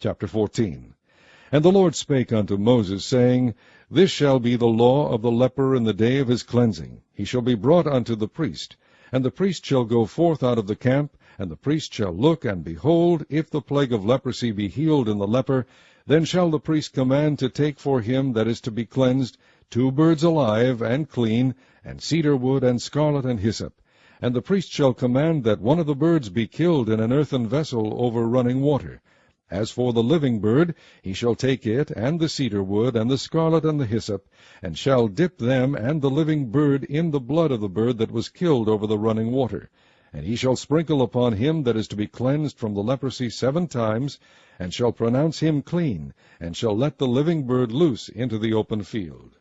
Chapter 14. And the Lord spake unto Moses, saying, This shall be the law of the leper in the day of his cleansing. He shall be brought unto the priest, and the priest shall go forth out of the camp, and the priest shall look, and behold, if the plague of leprosy be healed in the leper, then shall the priest command to take for him that is to be cleansed 2 birds alive and clean, and cedar wood, and scarlet, and hyssop. And the priest shall command that one of the birds be killed in an earthen vessel over running water. As for the living bird, he shall take it, and the cedar wood, and the scarlet, and the hyssop, and shall dip them and the living bird in the blood of the bird that was killed over the running water. And he shall sprinkle upon him that is to be cleansed from the leprosy 7 times, and shall pronounce him clean, and shall let the living bird loose into the open field.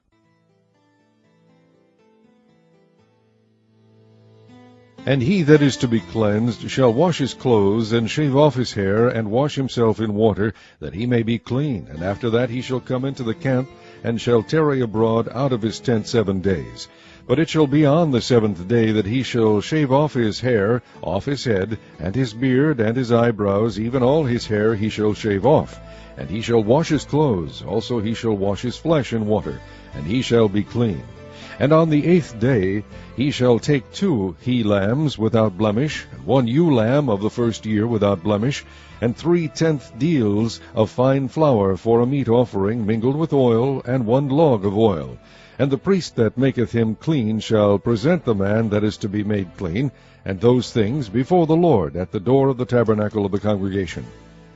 And he that is to be cleansed shall wash his clothes, and shave off his hair, and wash himself in water, that he may be clean. And after that he shall come into the camp, and shall tarry abroad out of his tent 7 days. But it shall be on the 7th day that he shall shave off his hair, off his head, and his beard, and his eyebrows, even all his hair he shall shave off. And he shall wash his clothes, also he shall wash his flesh in water, and he shall be clean. And on the 8th day he shall take 2 he-lambs without blemish, and 1 ewe-lamb of the first year without blemish, and 3 tenth deals of fine flour for a meat offering mingled with oil, and 1 log of oil. And the priest that maketh him clean shall present the man that is to be made clean, and those things before the Lord at the door of the tabernacle of the congregation.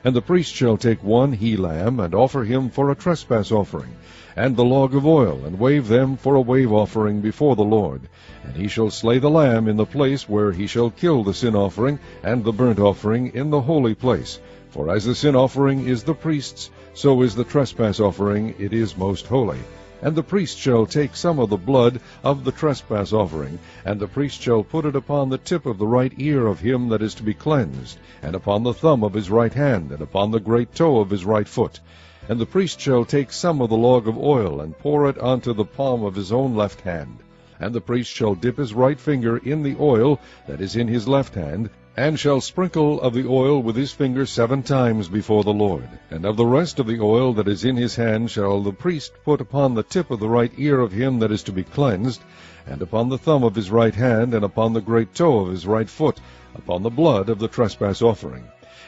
And the priest shall take 1 he-lamb, and offer him for a trespass offering, and the log of oil, and wave them for a wave offering before the Lord. And he shall slay the lamb in the place where he shall kill the sin offering and the burnt offering in the holy place. For as the sin offering is the priest's, so is the trespass offering, it is most holy. And the priest shall take some of the blood of the trespass offering, and the priest shall put it upon the tip of the right ear of him that is to be cleansed, and upon the thumb of his right hand, and upon the great toe of his right foot. And the priest shall take some of the log of oil, and pour it unto the palm of his own left hand. And the priest shall dip his right finger in the oil that is in his left hand, and shall sprinkle of the oil with his finger 7 times before the Lord. And of the rest of the oil that is in his hand shall the priest put upon the tip of the right ear of him that is to be cleansed, and upon the thumb of his right hand, and upon the great toe of his right foot, upon the blood of the trespass offering.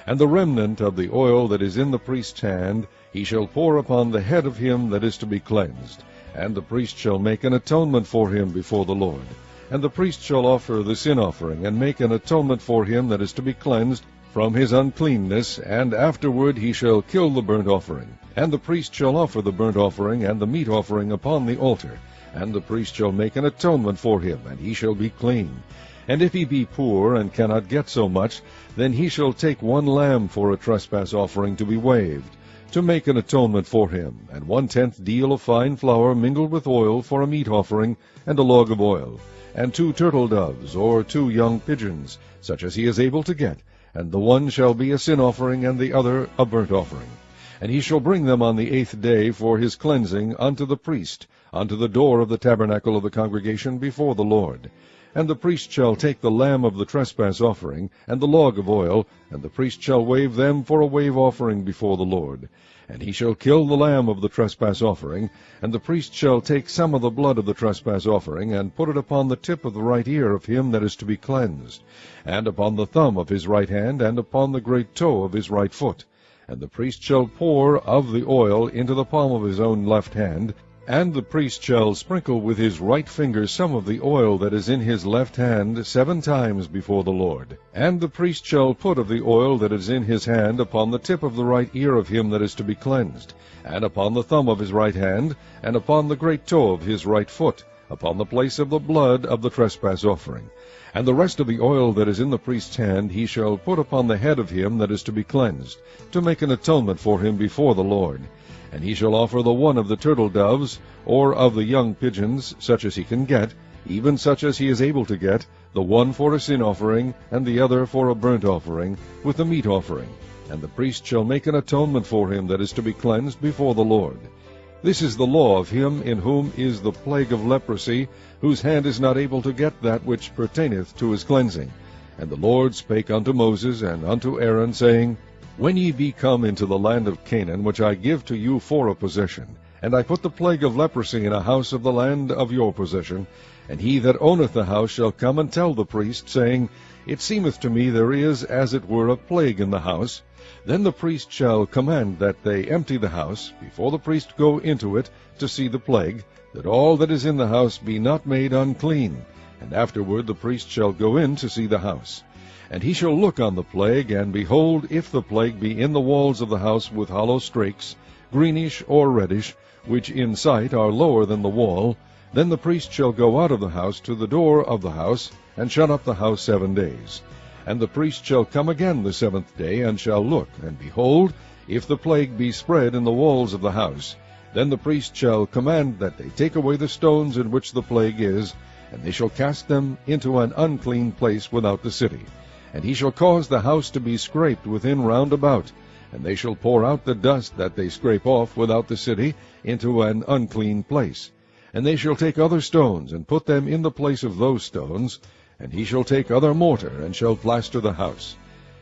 And the remnant of the oil that is in the priest's hand he shall pour upon the head of him that is to be cleansed. And the priest shall make an atonement for him before the Lord. And the priest shall offer the sin offering, and make an atonement for him that is to be cleansed from his uncleanness, and afterward he shall kill the burnt offering. And the priest shall offer the burnt offering and the meat offering upon the altar. And the priest shall make an atonement for him, and he shall be clean. And if he be poor, and cannot get so much, then he shall take 1 lamb for a trespass offering to be waved, to make an atonement for him, and 1/10 deal of fine flour mingled with oil for a meat offering, and a log of oil, and 2 turtle doves, or 2 young pigeons, such as he is able to get, and the one shall be a sin offering, and the other a burnt offering. And he shall bring them on the 8th day for his cleansing unto the priest, unto the door of the tabernacle of the congregation before the Lord. And the priest shall take the lamb of the trespass offering, and the log of oil, and the priest shall wave them for a wave offering before the Lord. And he shall kill the lamb of the trespass offering, and the priest shall take some of the blood of the trespass offering, and put it upon the tip of the right ear of him that is to be cleansed, and upon the thumb of his right hand, and upon the great toe of his right foot. And the priest shall pour of the oil into the palm of his own left hand, and the priest shall sprinkle with his right finger some of the oil that is in his left hand 7 times before the Lord. And the priest shall put of the oil that is in his hand upon the tip of the right ear of him that is to be cleansed, and upon the thumb of his right hand, and upon the great toe of his right foot, upon the place of the blood of the trespass offering. And the rest of the oil that is in the priest's hand he shall put upon the head of him that is to be cleansed, to make an atonement for him before the Lord. And he shall offer the one of the turtle doves, or of the young pigeons, such as he can get, even such as he is able to get, the one for a sin offering, and the other for a burnt offering, with the meat offering. And the priest shall make an atonement for him that is to be cleansed before the Lord. This is the law of him in whom is the plague of leprosy, whose hand is not able to get that which pertaineth to his cleansing. And the Lord spake unto Moses and unto Aaron, saying, When ye be come into the land of Canaan, which I give to you for a possession, and I put the plague of leprosy in a house of the land of your possession, and he that owneth the house shall come and tell the priest, saying, It seemeth to me there is as it were a plague in the house. Then the priest shall command that they empty the house, before the priest go into it to see the plague, that all that is in the house be not made unclean. And afterward the priest shall go in to see the house. And he shall look on the plague, and behold, if the plague be in the walls of the house with hollow strakes, greenish or reddish, which in sight are lower than the wall, then the priest shall go out of the house to the door of the house, and shut up the house 7 days. And the priest shall come again the 7th day, and shall look, and behold, if the plague be spread in the walls of the house, then the priest shall command that they take away the stones in which the plague is, and they shall cast them into an unclean place without the city. And he shall cause the house to be scraped within round about, and they shall pour out the dust that they scrape off without the city into an unclean place. And they shall take other stones, and put them in the place of those stones, and he shall take other mortar, and shall plaster the house.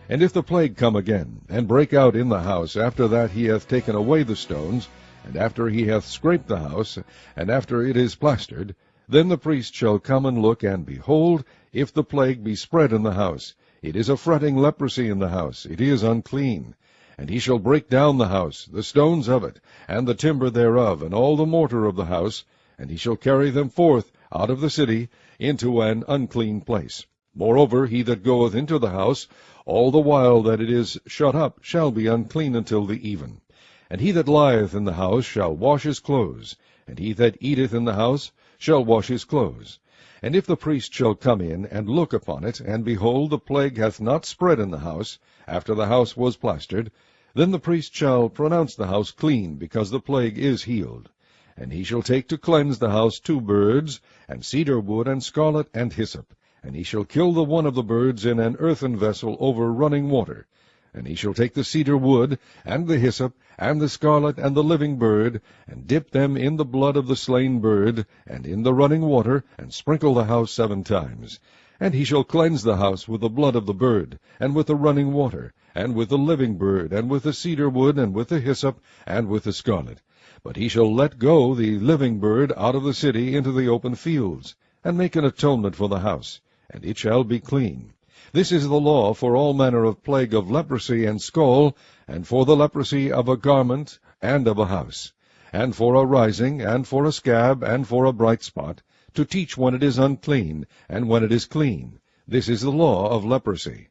And if the plague come again, and break out in the house, after that he hath taken away the stones, and after he hath scraped the house, and after it is plastered, then the priest shall come and look, and behold, if the plague be spread in the house, it is a fretting leprosy in the house, it is unclean. And he shall break down the house, the stones of it, and the timber thereof, and all the mortar of the house, and he shall carry them forth out of the city into an unclean place. Moreover, he that goeth into the house, all the while that it is shut up, shall be unclean until the even. And he that lieth in the house shall wash his clothes, and he that eateth in the house shall wash his clothes. And if the priest shall come in, and look upon it, and behold, the plague hath not spread in the house, after the house was plastered, then the priest shall pronounce the house clean, because the plague is healed. And he shall take to cleanse the house 2 birds, and cedar wood, and scarlet, and hyssop. And he shall kill the one of the birds in an earthen vessel over running water. And he shall take the cedar wood, and the hyssop, and the scarlet, and the living bird, and dip them in the blood of the slain bird, and in the running water, and sprinkle the house 7 times. And he shall cleanse the house with the blood of the bird, and with the running water, and with the living bird, and with the cedar wood, and with the hyssop, and with the scarlet. But he shall let go the living bird out of the city into the open fields, and make an atonement for the house, and it shall be clean. This is the law for all manner of plague of leprosy and scall, and for the leprosy of a garment and of a house, and for a rising, and for a scab, and for a bright spot, to teach when it is unclean, and when it is clean. This is the law of leprosy.